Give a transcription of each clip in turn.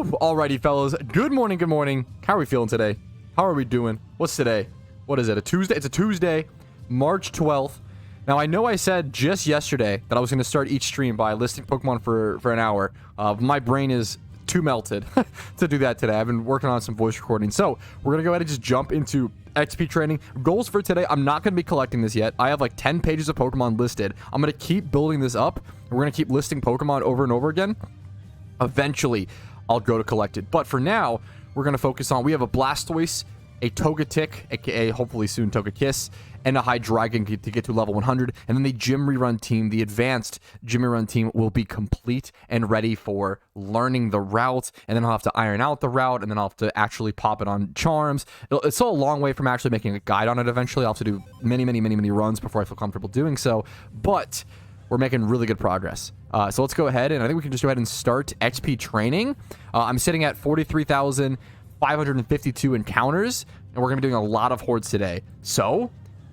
Woo! Alrighty, fellas. Good morning, good morning. How are we feeling today? How are we doing? What's today? What is it? A Tuesday? It's a Tuesday, March 12th. Now, I know I said just yesterday that I was going to start each stream by listing Pokemon for an hour. My brain is too melted to do that today. I've been working on some voice recording. So, we're going to go ahead and just jump into XP training. Goals for today, I'm not going to be collecting this yet. I have like 10 pages of Pokemon listed. I'm going to keep building this up. We're going to keep listing Pokemon over and over again. Eventually, I'll go to collect it. But for now, we're going to focus on, we have a Blastoise, a Togetic, aka hopefully soon Togekiss, and a Hydreigon to get to level 100. And then the gym rerun team, the advanced gym rerun team, will be complete and ready for learning the route. And then I'll have to iron out the route, and then I'll have to actually pop it on charms. It's still a long way from actually making a guide on it eventually. I'll have to do many runs before I feel comfortable doing so. But we're making really good progress. So let's go ahead, and I think we can just go ahead and start XP training. I'm sitting at 43,552 encounters, and we're going to be doing a lot of hordes today. So,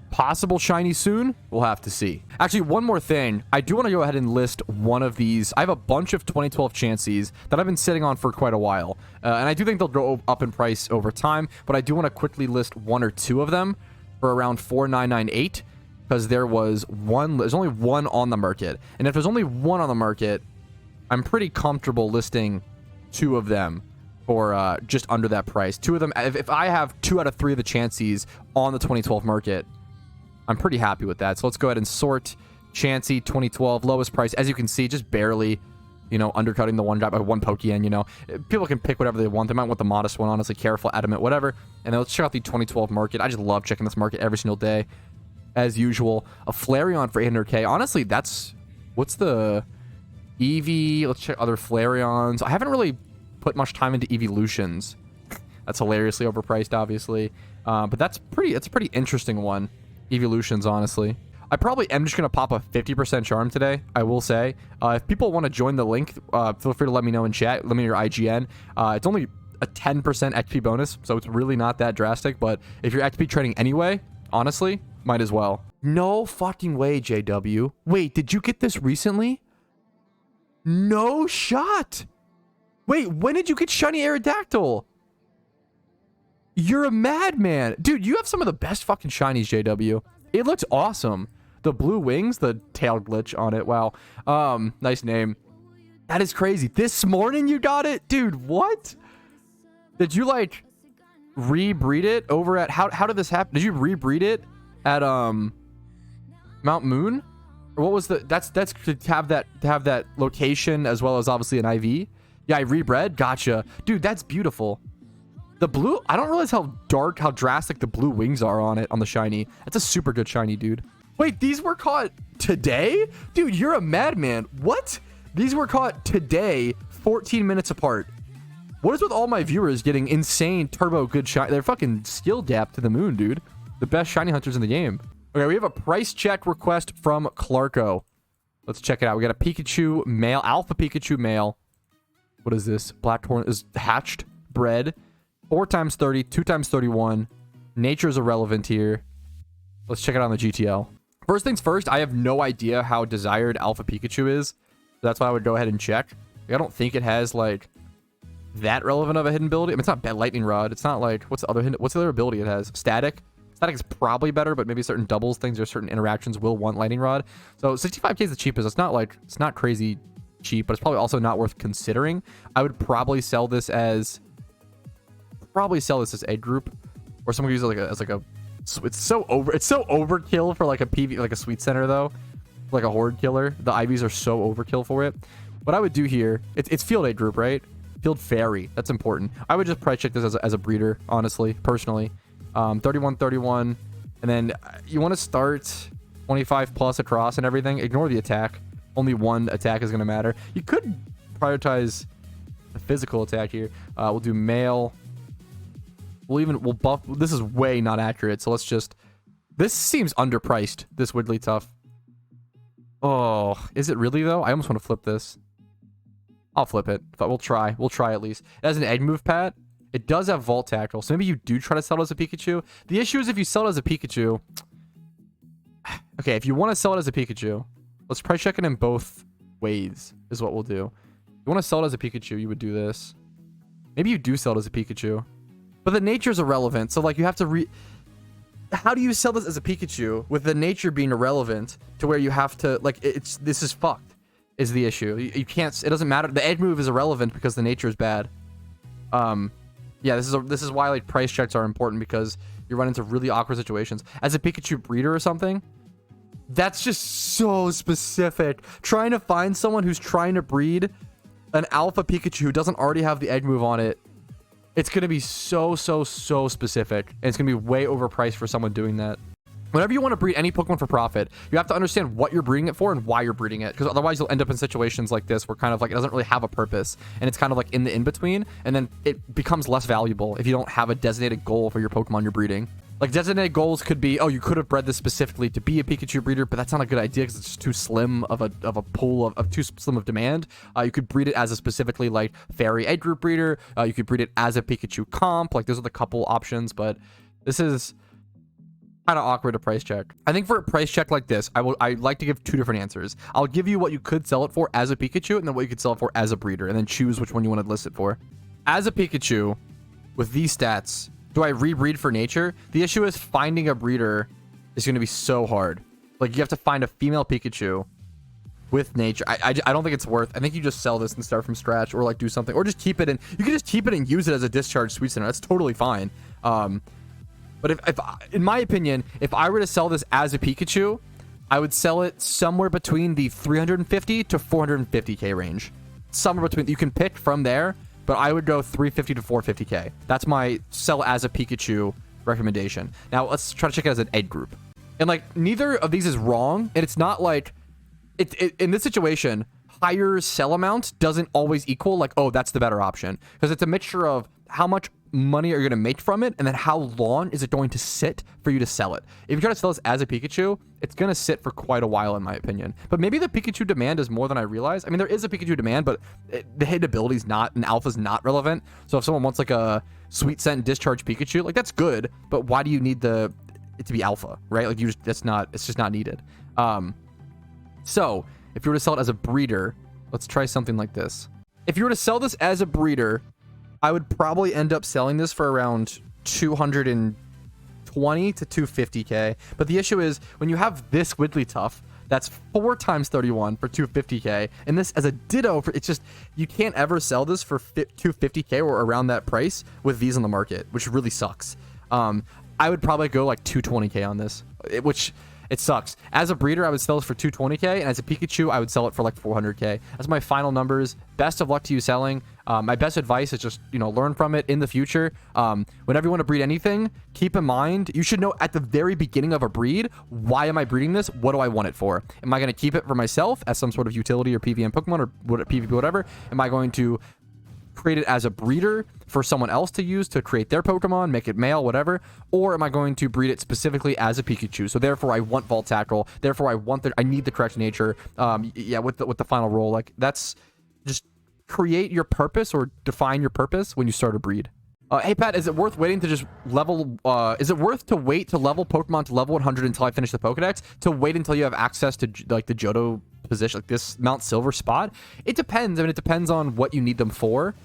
possible shiny soon? We'll have to see. Actually, one more thing. I do want to go ahead and list one of these. I have a bunch of 2012 Chanseys that I've been sitting on for quite a while. And I do think they'll go up in price over time, but I do want to quickly list one or two of them for around 4,998. Because there's only one on the market. And if there's only one on the market, I'm pretty comfortable listing two of them for just under that price. Two of them, if I have 2 out of 3 of the Chanseys on the 2012 market, I'm pretty happy with that. So let's go ahead and sort Chansey 2012, lowest price. As you can see, just barely, undercutting the one drop by one Pokeyen, People can pick whatever they want. They might want the modest one, honestly, careful, adamant, whatever. And then let's check out the 2012 market. I just love checking this market every single day. As usual, a Flareon for 800k. Honestly, what's the Eevee? Let's check other Flareons. I haven't really put much time into Evolutions. That's hilariously overpriced, obviously. But it's a pretty interesting one. Evolutions, honestly. I probably am just going to pop a 50% charm today, I will say. If people want to join the link, feel free to let me know in chat. Let me know your IGN. It's only a 10% XP bonus, so it's really not that drastic. But if you're XP trading anyway, honestly, might as well. No fucking way, JW. Wait, did you get this recently? No shot. Wait, when did you get Shiny Aerodactyl? You're a madman. Dude, you have some of the best fucking shinies, JW. It looks awesome. The blue wings, the tail glitch on it. Wow. Nice name. That is crazy. This morning you got it? Dude, what? Did you, like, rebreed it over at... How did this happen? Did you rebreed it at Mount Moon? Or what was the... That's to have that location as well as obviously an IV? Yeah, I rebred? Gotcha. Dude, that's beautiful. The blue... I don't realize how drastic the blue wings are on it, on the shiny. That's a super good shiny, dude. Wait, these were caught today? Dude, you're a madman. What? These were caught today, 14 minutes apart. What is with all my viewers getting insane turbo good shiny? They're fucking skill dap to the moon, dude. The best shiny hunters in the game. Okay, we have a price check request from Clarko. Let's check it out. We got a Pikachu male, Alpha Pikachu male. What is this? Blackthorn is hatched, bred. 4 times 30, 2 times 31. Nature is irrelevant here. Let's check it out on the GTL. First things first, I have no idea how desired Alpha Pikachu is. That's why I would go ahead and check. I don't think it has, like, that relevant of a hidden ability. I mean, it's not Lightning Rod. It's not like, what's the other ability it has? Static. Static is probably better, but maybe certain doubles things or certain interactions will want Lightning Rod. So 65k is the cheapest. It's not crazy cheap, but it's probably also not worth considering. I would probably sell this as egg group, or someone could use it as a it's so overkill for like a PV, like a Sweet Center though, like a Horde killer. The IVs are so overkill for it. What I would do here, it's field egg group, right? Field Fairy, that's important. I would just price check this as a breeder, honestly, personally. 31, and then you want to start 25 plus across and everything. Ignore the attack. Only one attack is going to matter. You could prioritize the physical attack here. We'll do male. We'll buff. This is way not accurate, so let's just... This seems underpriced, this Wigglytuff. Oh, is it really though? I almost want to flip this. I'll flip it. But we'll try. We'll try at least. It has an egg move, Pat. It does have Volt Tackle, so maybe you do try to sell it as a Pikachu. The issue is if you sell it as a Pikachu... Okay, if you want to sell it as a Pikachu, let's price check it in both ways, is what we'll do. If you want to sell it as a Pikachu, you would do this. Maybe you do sell it as a Pikachu. But the nature's irrelevant. So, like, you have to how do you sell this as a Pikachu with the nature being irrelevant to where you have to, like, this is fucked, is the issue. You can't, it doesn't matter. The edge move is irrelevant because the nature is bad. Yeah, this is why, like, price checks are important, because you run into really awkward situations. As a Pikachu breeder or something, that's just so specific. Trying to find someone who's trying to breed an alpha Pikachu who doesn't already have the egg move on it, it's going to be so specific. And it's going to be way overpriced for someone doing that. Whenever you want to breed any Pokemon for profit, you have to understand what you're breeding it for and why you're breeding it. Because otherwise you'll end up in situations like this where kind of like it doesn't really have a purpose. And it's kind of like in the in-between. And then it becomes less valuable if you don't have a designated goal for your Pokemon you're breeding. Like, designated goals could be, oh, you could have bred this specifically to be a Pikachu breeder, but that's not a good idea because it's just too slim of a pool of too slim of demand. You could breed it as a specifically, like, fairy egg group breeder. You could breed it as a Pikachu comp. Like, those are the couple options, but this is kind of awkward to price check. I think for a price check like this, I like to give two different answers. I'll give you what you could sell it for as a Pikachu, and then what you could sell it for as a breeder, and then choose which one you want to list it for. As a Pikachu, with these stats, do I rebreed for nature? The issue is finding a breeder is going to be so hard. Like, you have to find a female Pikachu with nature. I don't think it's worth. I think you just sell this and start from scratch, or like do something, or just keep it in. You can just keep it and use it as a discharge sweet center. That's totally fine. But if in my opinion, if I were to sell this as a Pikachu, I would sell it somewhere between the 350 to 450k range. Somewhere between. You can pick from there. But I would go 350 to 450k. That's my sell as a Pikachu recommendation. Now let's try to check it as an egg group. And like, neither of these is wrong. And it's not like in this situation, higher sell amount doesn't always equal like, oh, that's the better option. Because it's a mixture of how much money are you going to make from it, and then how long is it going to sit for you to sell it. If you try to sell this as a Pikachu, it's going to sit for quite a while, in my opinion. But maybe the Pikachu demand is more than I realize. I mean, there is a Pikachu demand, but the hidden ability is not, and alpha is not relevant. So if someone wants like a sweet scent discharge Pikachu, like, that's good, but why do you need it to be alpha, right? Like, it's just not needed. So if you were to sell it as a breeder, let's try something like this. If you were to sell this as a breeder, I would probably end up selling this for around 220 to 250k. But the issue is, when you have this Wigglytuff, that's 4 times 31 for 250k, and this as a Ditto for, it's just, you can't ever sell this for 250k or around that price with these on the market, which really sucks. I would probably go like 220k on this, which it sucks. As a breeder, I would sell this for 220k, and as a Pikachu, I would sell it for like 400k. That's my final numbers. Best of luck to you selling. My best advice is just, learn from it in the future. Whenever you want to breed anything, keep in mind, you should know at the very beginning of a breed, why am I breeding this? What do I want it for? Am I going to keep it for myself as some sort of utility or PvM Pokemon or PvP, whatever? Am I going to create it as a breeder for someone else to use to create their Pokemon, make it male, whatever? Or am I going to breed it specifically as a Pikachu? So therefore I want Volt Tackle. Therefore I need the correct nature. Yeah, with the final roll, like, that's just create your purpose or define your purpose when you start a breed. Hey Pat, is it worth waiting to just level, is it worth to wait to level Pokemon to level 100 until I finish the Pokedex? To wait until you have access to like the Johto position, like this Mount Silver spot? It depends. I mean, it depends on what you need them for.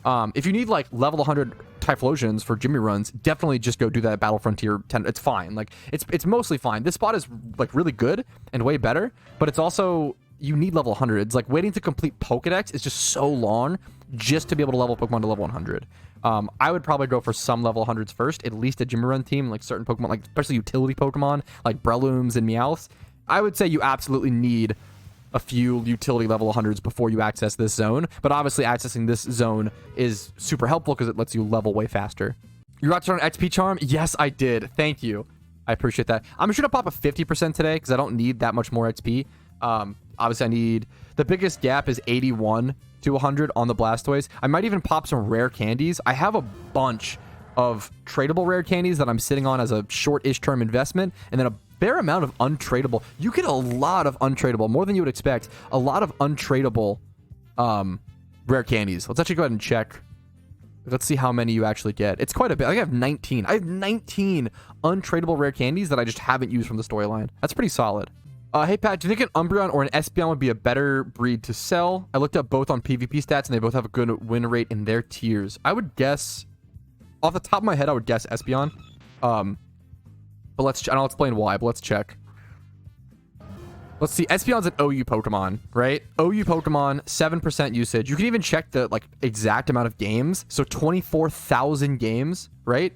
If you need like level 100 Typhlosions for Jimmy runs, definitely just go do that at Battle Frontier 10. It's fine. Like, it's mostly fine. This spot is like really good and way better, but it's also, you need level 100. It's like waiting to complete Pokedex is just so long just to be able to level Pokemon to level 100. I would probably go for some level 100s first, at least a Jimmy run team, like certain Pokemon, like especially utility Pokemon, like Brelooms and Meowths. I would say you absolutely need a few utility level 100s before you access this zone, but obviously accessing this zone is super helpful because it lets you level way faster. You got to turn XP charm? Yes, I did. Thank you. I appreciate that. I'm just gonna pop a 50% today because I don't need that much more XP. Obviously I need, the biggest gap is 81 to 100 on the Blastoise. I might even pop some rare candies. I have a bunch of tradable rare candies that I'm sitting on as a short-ish term investment, and then a fair amount of untradeable. You get a lot of untradeable, more than you would expect. A lot of untradeable rare candies. Let's actually go ahead and check. Let's see how many you actually get. It's quite a bit. I have 19. I have 19 untradeable rare candies that I just haven't used from the storyline. That's pretty solid. Hey Pat, do you think an Umbreon or an Espeon would be a better breed to sell? I looked up both on PvP stats and they both have a good win rate in their tiers. I would guess, off the top of my head, I would guess Espeon. But I'll explain why, but let's check. Let's see, Espeon's an OU Pokemon, right? OU Pokemon, 7% usage. You can even check the like exact amount of games. So 24,000 games, right?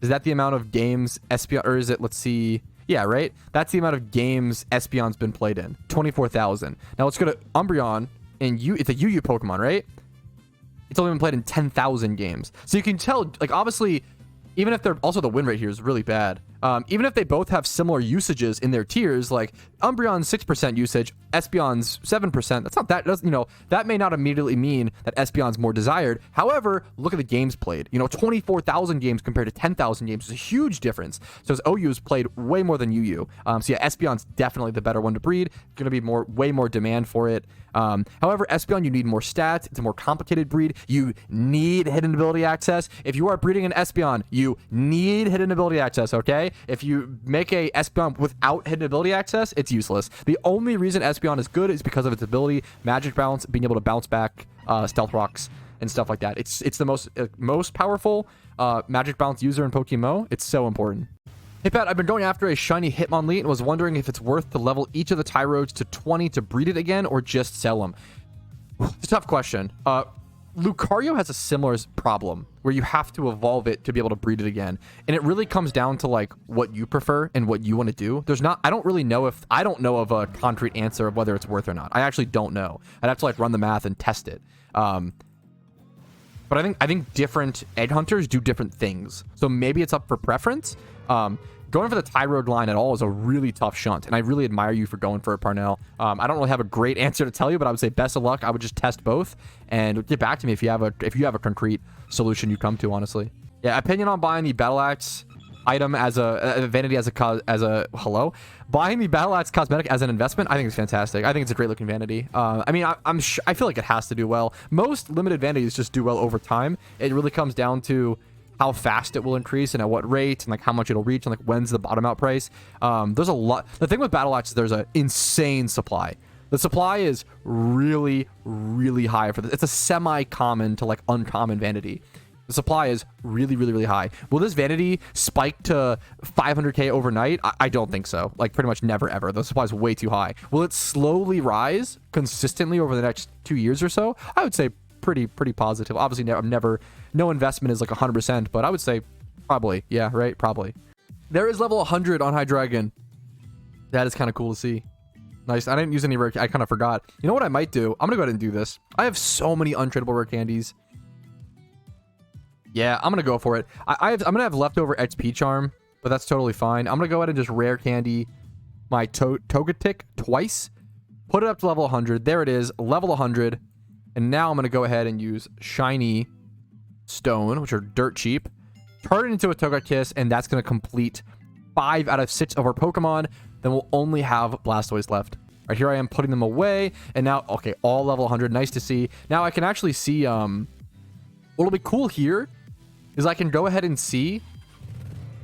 Is that the amount of games Espeon, or is it, let's see... Yeah, right? That's the amount of games Espeon's been played in. 24,000. Now let's go to Umbreon, and it's a UU Pokemon, right? It's only been played in 10,000 games. So you can tell, like, obviously, even if they're... Also, the win rate here is really bad. Even if they both have similar usages in their tiers, like Umbreon's 6% usage, Espeon's 7%. That's not that, you know, that may not immediately mean that Espeon's more desired. However, look at the games played. You know, 24,000 games compared to 10,000 games is a huge difference. So as OU's played way more than UU. So yeah, Espeon's definitely the better one to breed. Going to be way more demand for it. However, Espeon, you need more stats. It's a more complicated breed. You need hidden ability access. If you are breeding an Espeon, you need hidden ability access, okay? If you make a Espeon without hidden ability access, it's useless. The only reason Espeon is good is because of its ability, Magic Bounce, being able to bounce back Stealth Rocks and stuff like that. It's the most powerful Magic Bounce user in PokeMMO. It's so important. Hey Pat, I've been going after a shiny Hitmonlee and was wondering if it's worth to level each of the Tyrodes to 20 to breed it again or just sell them. It's a tough question. Lucario has a similar problem where you have to evolve it to be able to breed it again. And it really comes down to like what you prefer and what you want to do. I don't know of a concrete answer of whether it's worth or not. I actually don't know. I'd have to like run the math and test it. But I think different egg hunters do different things. So maybe it's up for preference. Going for the Tyrode line at all is a really tough shunt, and I really admire you for going for a Parnell. I don't really have a great answer to tell you, but I would say best of luck. I would just test both and get back to me if you have a concrete solution you come to, honestly. Yeah, opinion on buying the Battle Axe item as a vanity buying the Battle Axe cosmetic as an investment, I think it's fantastic. I think it's a great looking vanity. I mean, I feel like it has to do well. Most limited vanities just do well over time. It really comes down to how fast it will increase and at what rate and like how much it'll reach and like when's the bottom out price. There's a lot. The thing with Battle Axe is there's an insane supply. The supply is really, really high for this. It's a semi-common to like uncommon vanity. The supply is really, really, really high. Will this vanity spike to 500k overnight? I don't think so. Like pretty much never, ever. The supply is way too high. Will it slowly rise consistently over the next 2 years or so? I would say pretty positive. Obviously, no investment is like 100%, but I would say probably. Yeah, right? Probably. There is level 100 on Hydreigon. That is kind of cool to see. Nice. I didn't use any rare. I kind of forgot. You know what I might do? I'm going to go ahead and do this. I have so many untradeable rare candies. Yeah, I'm going to go for it. I'm going to have leftover XP charm, but that's totally fine. I'm going to go ahead and just rare candy my Togetic twice. Put it up to level 100. There it is. Level 100. And now I'm going to go ahead and use Shiny Stone, which are dirt cheap. Turn it into a Togekiss, and that's going to complete 5 out of 6 of our Pokemon. Then we'll only have Blastoise left. All right, here I am putting them away. And now, okay, all level 100. Nice to see. Now I can actually see, what'll be cool here is I can go ahead and see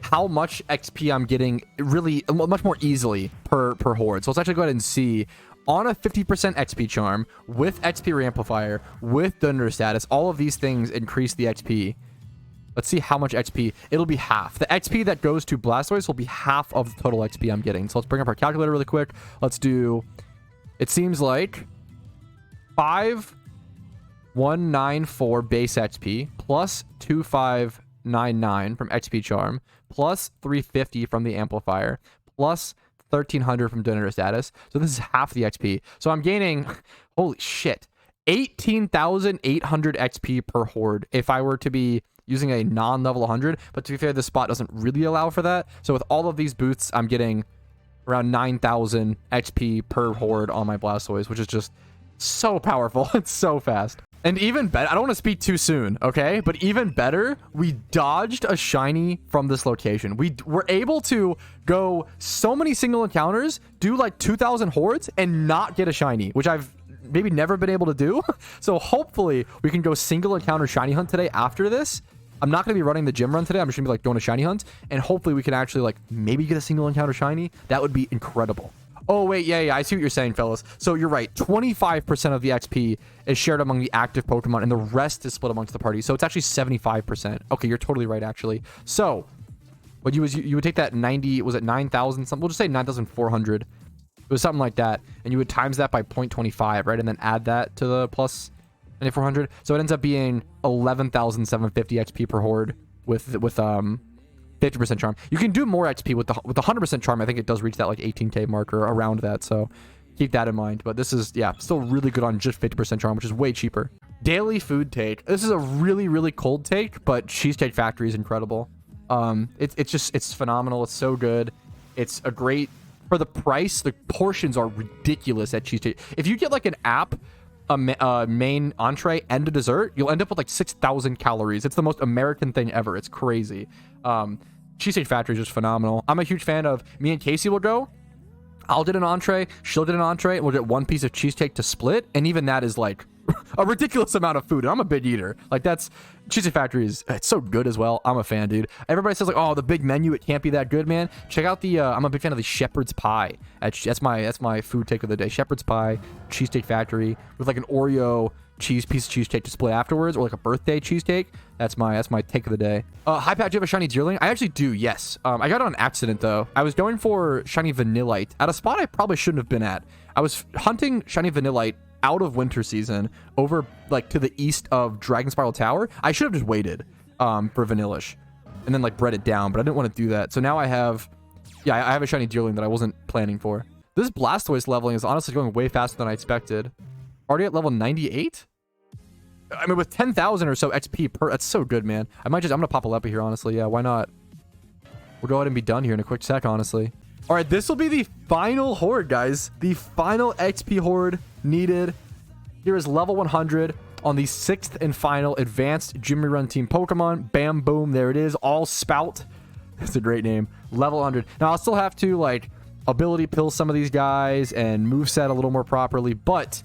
how much XP I'm getting really much more easily per horde. So let's actually go ahead and see on a 50% XP charm with XP Reamplifier, with Thunder status, all of these things increase the XP. Let's see how much XP. It'll be half. The XP that goes to Blastoise will be half of the total XP I'm getting. So let's bring up our calculator really quick. Let's do, it seems like 5194 base XP plus 2599 from XP Charm plus 350 from the Amplifier plus 1300 from Donator status. So this is half the XP. So I'm gaining, holy shit, 18,800 XP per horde if I were to be using a non-level 100. But to be fair, this spot doesn't really allow for that. So with all of these boosts, I'm getting around 9,000 XP per horde on my Blastoise, which is just so powerful. It's so fast. And even better, I don't want to speak too soon, okay? But even better, we dodged a shiny from this location. We were able to go so many single encounters, do like 2,000 hordes, and not get a shiny, which I've maybe never been able to do. So hopefully we can go single encounter shiny hunt today after this. I'm not going to be running the gym run today. I'm just going to be like doing a shiny hunt. And hopefully we can actually like maybe get a single encounter shiny. That would be incredible. Oh, wait. Yeah. I see what you're saying, fellas. So you're right. 25% of the XP is shared among the active Pokemon, and the rest is split amongst the party. So it's actually 75%. Okay, you're totally right, actually. So what you would take that 90, was it 9,000 something? We'll just say 9,400. It was something like that. And you would times that by 0.25, right? And then add that to the plus 9,400. So it ends up being 11,750 XP per horde with 50% charm. You can do more XP with the 100% charm. I think it does reach that like 18k mark or around that. So keep that in mind. But this is, yeah, still really good on just 50% charm, which is way cheaper. Daily food take. This is a really, really cold take, but Cheesecake Factory is incredible. It's phenomenal. It's so good. It's a great, for the price, the portions are ridiculous at Cheesecake. If you get like an app, a main entree and a dessert, you'll end up with like 6,000 calories. It's the most American thing ever. It's crazy. Cheesecake Factory is just phenomenal. I'm a huge fan of, me and Casey will go. I'll get an entree, she'll get an entree, and we'll get one piece of cheesecake to split. And even that is like a ridiculous amount of food. And I'm a big eater. Like that's, Cheesecake Factory is, it's so good as well. I'm a fan, dude. Everybody says like, oh, the big menu, it can't be that good, man. Check out the, I'm a big fan of the shepherd's pie. That's my food take of the day. Shepherd's pie, Cheesecake Factory with like an Oreo piece of cheesecake to split afterwards, or like a birthday cheesecake. That's my take of the day. Hi Pat, do you have a Shiny Deerling? I actually do, yes. I got it on accident though. I was going for Shiny Vanillite at a spot I probably shouldn't have been at. I was hunting Shiny Vanillite out of winter season over like to the east of Dragon Spiral Tower. I should have just waited for Vanillish and then like bred it down, but I didn't want to do that. So now I have a Shiny Deerling that I wasn't planning for. This Blastoise leveling is honestly going way faster than I expected. Already at level 98? I mean, with 10,000 or so XP per, that's so good, man. I'm gonna pop a Leppy here, honestly. Yeah, why not? We'll go ahead and be done here in a quick sec, honestly. All right, this will be the final horde, guys. The final XP horde needed. Here is level 100 on the 6th and final advanced Gym Rerun Team Pokemon. Bam, boom, there it is. All Spout. That's a great name. Level 100. Now, I'll still have to, like, ability pill some of these guys and moveset a little more properly, but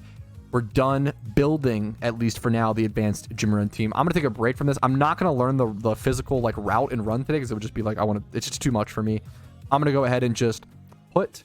we're done building, at least for now, the advanced Gym Run team. I'm gonna take a break from this. I'm not gonna learn the physical like route and run today because it would just be like it's just too much for me. I'm gonna go ahead and just put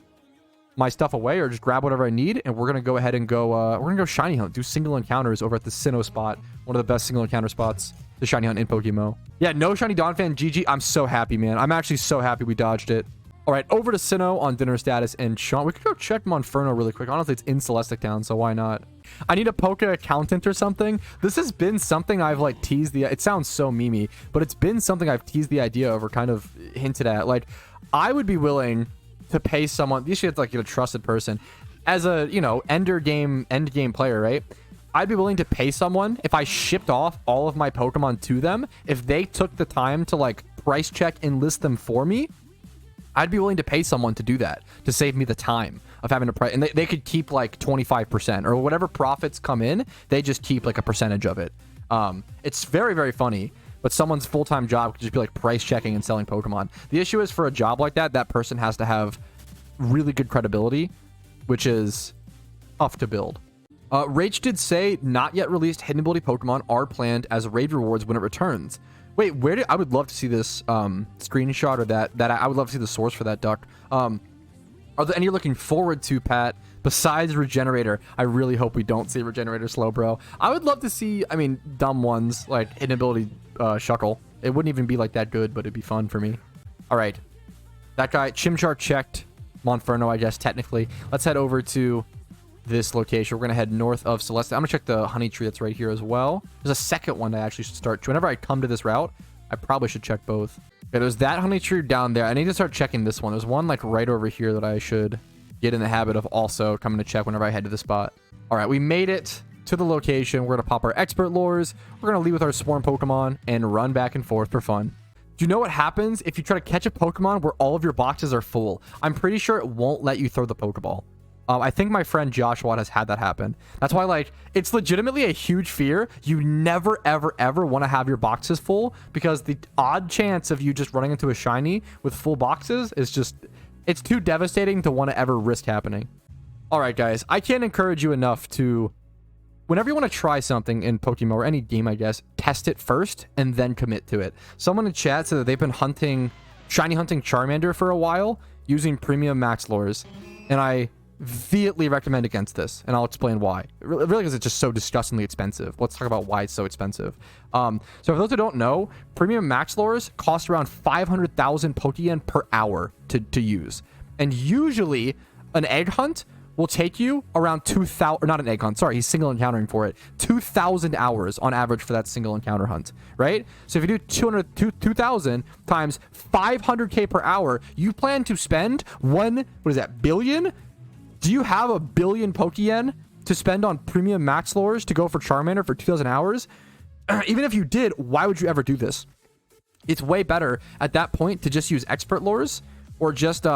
my stuff away or just grab whatever I need, and we're gonna go ahead and go we're gonna go shiny hunt, do single encounters over at the Sinnoh spot, one of the best single encounter spots, the shiny hunt in PokeMMO. Yeah, no shiny Donphan. GG. I'm so happy, man. I'm actually so happy we dodged it. All right, over to Sinnoh on dinner status, and Sean, we could go check Monferno really quick. Honestly, it's in Celestic Town, so why not? I need a PokeMMO Accountant or something. This has been something I've like teased it sounds so memey, but it's been something I've teased the idea of or kind of hinted at. Like, I would be willing to pay someone, usually it's like a trusted person, as a, you know, end game player, right? I'd be willing to pay someone if I shipped off all of my Pokemon to them, if they took the time to like price check and list them for me. I'd be willing to pay someone to do that, to save me the time of having to price. And they could keep like 25% or whatever profits come in. They just keep like a percentage of it. It's very, very funny, but someone's full-time job could just be like price checking and selling Pokemon. The issue is for a job like that, that person has to have really good credibility, which is tough to build. Rach did say not yet released hidden ability Pokemon are planned as raid rewards when it returns. Wait, I would love to see this screenshot or that I would love to see the source for that, Duck. Are there any you're looking forward to, Pat, besides Regenerator? I really hope we don't see Regenerator slow, bro. I would love to see, I mean, dumb ones like hidden ability Shuckle. It wouldn't even be like that good, but it'd be fun for me. All right, that guy Chimchar checked Monferno, I guess technically. Let's head over to this location. We're gonna head north of Celeste. I'm gonna check the honey tree that's right here as well. There's a second one I actually should start. Whenever I come to this route, I probably should check both. Okay, there's that honey tree down there. I need to start checking this one. There's one like right over here that I should get in the habit of also coming to check whenever I head to the spot. All right, we made it to the location. We're gonna pop our expert lures. We're gonna leave with our swarm Pokemon and run back and forth for fun. Do you know what happens if you try to catch a Pokemon where all of your boxes are full? I'm pretty sure it won't let you throw the Pokeball. I think my friend Joshua has had that happen. That's why, like, it's legitimately a huge fear. You never, ever, ever want to have your boxes full because the odd chance of you just running into a shiny with full boxes is just, it's too devastating to want to ever risk happening. All right, guys, I can't encourage you enough to, whenever you want to try something in PokeMMO or any game, I guess, test it first and then commit to it. Someone in chat said that they've been shiny hunting Charmander for a while using premium max lures. And I vehemently recommend against this, and I'll explain why. Really, because it's just so disgustingly expensive. Let's talk about why it's so expensive. So for those who don't know, premium max lures cost around 500,000 Pokeyen per hour to use. And usually an egg hunt will take you around 2,000, or not an egg hunt, sorry, he's single encountering for it, 2,000 hours on average for that single encounter hunt, right? So if you do 2,000 times 500k per hour, you plan to spend billion? Do you have 1 billion Pokeyen to spend on premium max lures to go for Charmander for 2,000 hours? Even if you did, why would you ever do this? It's way better at that point to just use expert lures or just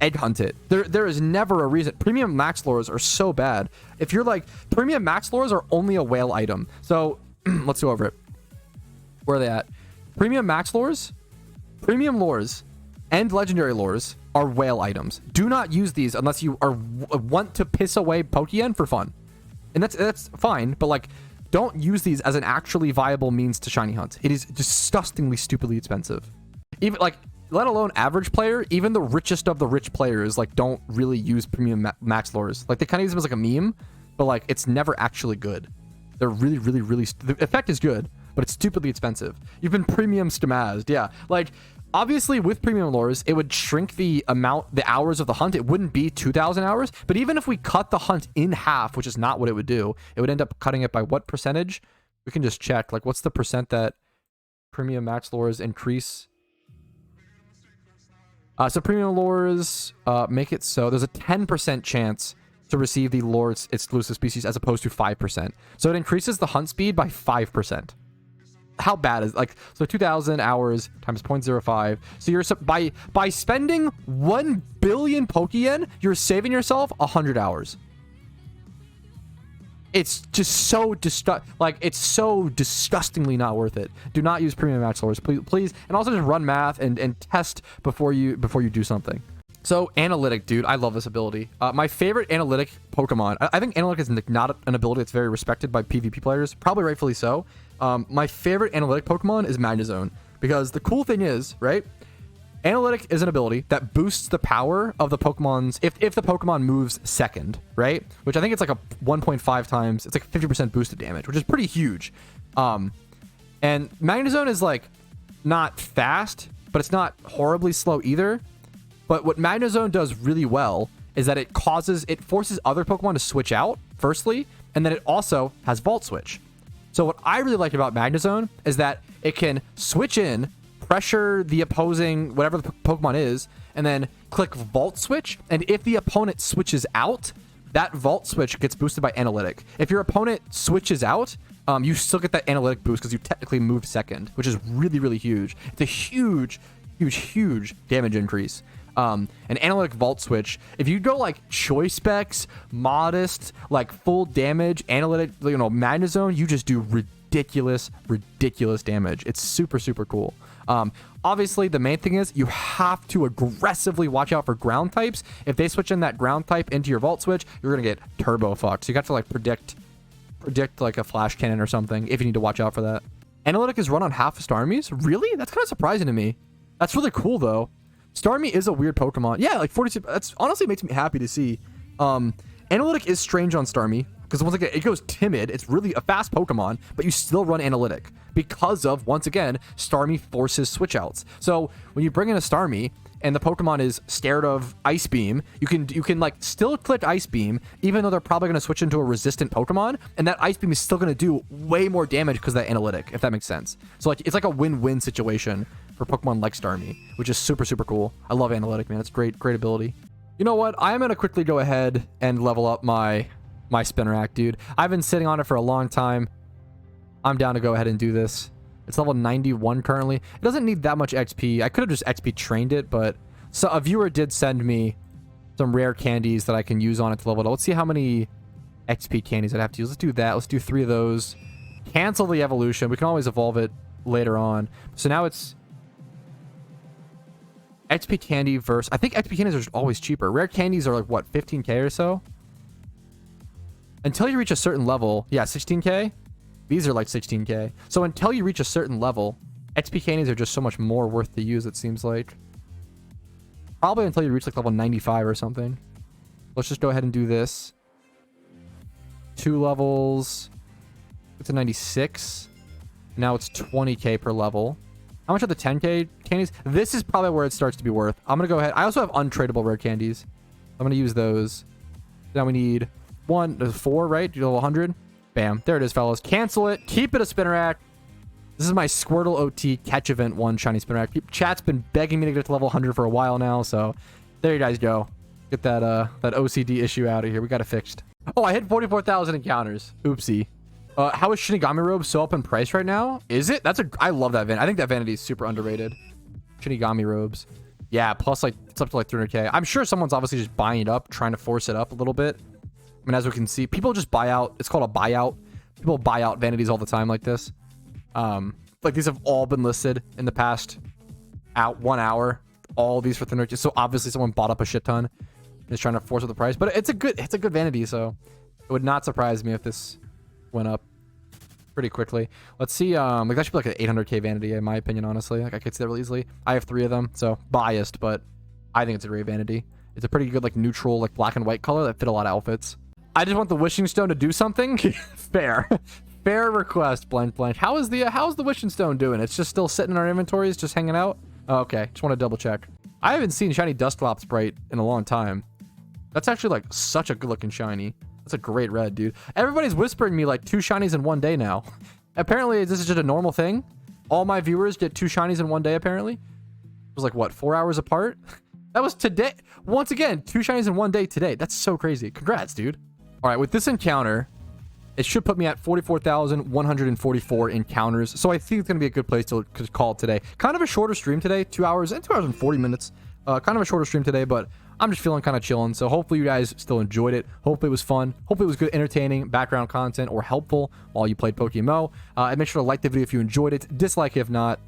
egg hunt it. There is never a reason. Premium max lures are so bad. If you're like, premium max lures are only a whale item. So let's go over it. Where are they at? Premium max lures, premium lures, and legendary lures are whale items. Do not use these unless you want to piss away Pokeyen for fun. And that's fine, but like, don't use these as an actually viable means to shiny hunt. It is disgustingly stupidly expensive. Even like, let alone average player, even the richest of the rich players like don't really use premium max lures. Like they kind of use them as like a meme, but like it's never actually good. They're really the effect is good, but it's stupidly expensive. You've been premium stamazed. Yeah, like obviously with premium lures it would shrink the hours of the hunt. It wouldn't be 2,000 hours, but even if we cut the hunt in half, which is not what it would do, it would end up cutting it by what percentage? We can just check, like what's the percent that premium max lures increase. So premium lures make it so there's a 10% chance to receive the lure exclusive species as opposed to 5%. So it increases the hunt speed by 5%. How bad is like, so 2,000 hours times 0.05. So you're by spending 1 billion Pokeyen, you're saving yourself 100 hours. It's just so it's so disgustingly not worth it. Do not use premium max lures, please. And also just run math and test before you do something. So Analytic, dude, I love this ability. My favorite Analytic Pokemon. I think Analytic is not an ability that's very respected by PvP players, probably rightfully so. My favorite Analytic Pokemon is Magnezone, because the cool thing is, right? Analytic is an ability that boosts the power of the Pokemon's, if the Pokemon moves second, right? Which I think it's like a 1.5 times, it's like 50% boosted damage, which is pretty huge. And Magnezone is like not fast, but it's not horribly slow either. But what Magnezone does really well is that it forces other Pokemon to switch out, firstly, and then it also has Volt Switch. So what I really like about Magnezone is that it can switch in, pressure the opposing, whatever the Pokemon is, and then click Volt Switch. And if the opponent switches out, that Volt Switch gets boosted by Analytic. If your opponent switches out, you still get that Analytic boost because you technically moved second, which is really huge. It's a huge damage increase. An Analytic Volt Switch, if you go like choice specs, modest, like full damage, Analytic, Magnezone, you just do ridiculous damage. It's super cool. Obviously the main thing is you have to aggressively watch out for ground types. If they switch in that ground type into your Volt Switch, you're gonna get turbo fucked. So you got to like predict like a flash cannon or something if you need to watch out for that. Analytic is run on half of Starmie's. Really? That's kind of surprising to me. That's really cool though. Starmie is a weird Pokemon. Yeah, like 42. That's honestly makes me happy to see. Analytic is strange on Starmie because once again, it goes timid. It's really a fast Pokemon, but you still run Analytic because of, once again, Starmie forces switch outs. So when you bring in a Starmie and the Pokemon is scared of Ice Beam, you can like still click Ice Beam, even though they're probably going to switch into a resistant Pokemon, and that Ice Beam is still going to do way more damage because of that Analytic, if that makes sense. So like it's like a win-win situation for Pokemon like Starmie, which is super cool. I love Analytic, man. It's great ability. You know what? I'm going to quickly go ahead and level up my Spinarak, dude. I've been sitting on it for a long time. I'm down to go ahead and do this. It's level 91 currently. It doesn't need that much XP. I could have just XP trained it, but so a viewer did send me some rare candies that I can use on it to level it up. Let's see how many XP candies I'd have to use. Let's do that. Let's do 3 of those. Cancel the evolution. We can always evolve it later on. So now it's XP candy versus, I think XP candies are always cheaper. Rare candies are like, what, 15k or so? Until you reach a certain level, yeah, 16k? These are like 16k. So until you reach a certain level, XP candies are just so much more worth to use, it seems like. Probably until you reach like level 95 or something. Let's just go ahead and do this. 2 levels. It's a 96. Now it's 20k per level. How much are the 10k candies? This is probably where it starts to be worth. I'm going to go ahead. I also have untradeable rare candies. I'm going to use those. Now we need 4, right? Do level 100. Bam. There it is, fellas. Cancel it. Keep it a Spinnerack. This is my Squirtle OT catch event 1 shiny Spinnerack. Chat's been begging me to get to level 100 for a while now, so there you guys go. Get that OCD issue out of here. We got it fixed. Oh, I hit 44,000 encounters. Oopsie. How is Shinigami Robe so up in price right now? Is it? I love that vanity. I think that vanity is super underrated. Shinigami Robes. Yeah, plus like it's up to like 300k. I'm sure someone's obviously just buying it up, trying to force it up a little bit. I mean, as we can see, people just buy out. It's called a buyout. People buy out vanities all the time like this. Like these have all been listed in the past 1 hour. All these for 300k. So obviously someone bought up a shit ton and is trying to force up the price. But it's a good vanity, so it would not surprise me if this went up pretty quickly. Let's see. Like that should be like an 800k vanity in my opinion, honestly. Like I could see that really easily. I have 3 of them, so biased, but I think it's a great vanity. It's a pretty good like neutral like black and white color that fit a lot of outfits. I just want the wishing stone to do something. Fair. Fair request, blank. How's the wishing stone doing? It's just still sitting in our inventories, just hanging out? Oh, okay, just want to double check. I haven't seen shiny Dusclops Sprite in a long time. That's actually like such a good looking shiny. That's a great red, dude. Everybody's whispering me like 2 shinies in 1 day now. Apparently, this is just a normal thing. All my viewers get 2 shinies in 1 day, apparently. It was like, what, 4 hours apart? That was today. Once again, 2 shinies in 1 day today. That's so crazy. Congrats, dude. All right, with this encounter, it should put me at 44,144 encounters. So I think it's going to be a good place to call it today. Kind of a shorter stream today, 2 hours and 40 minutes. Kind of a shorter stream today, but I'm just feeling kind of chilling. So hopefully you guys still enjoyed it. Hopefully it was fun. Hopefully it was good, entertaining background content or helpful while you played PokeMMO. And make sure to like the video if you enjoyed it. Dislike if not.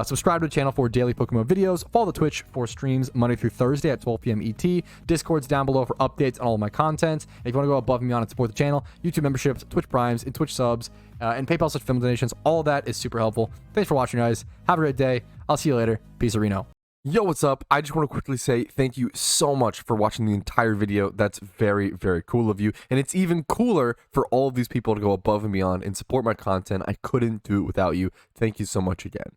Subscribe to the channel for daily PokeMMO videos. Follow the Twitch for streams Monday through Thursday at 12 p.m. ET. Discord's down below for updates on all of my content. And if you want to go above and beyond and support the channel, YouTube memberships, Twitch Primes, and Twitch subs, and PayPal film donations, all of that is super helpful. Thanks for watching, guys. Have a great day. I'll see you later. Peace, Reno. Yo, what's up? I just want to quickly say thank you so much for watching the entire video. That's very, very cool of you. And it's even cooler for all of these people to go above and beyond and support my content. I couldn't do it without you. Thank you so much again.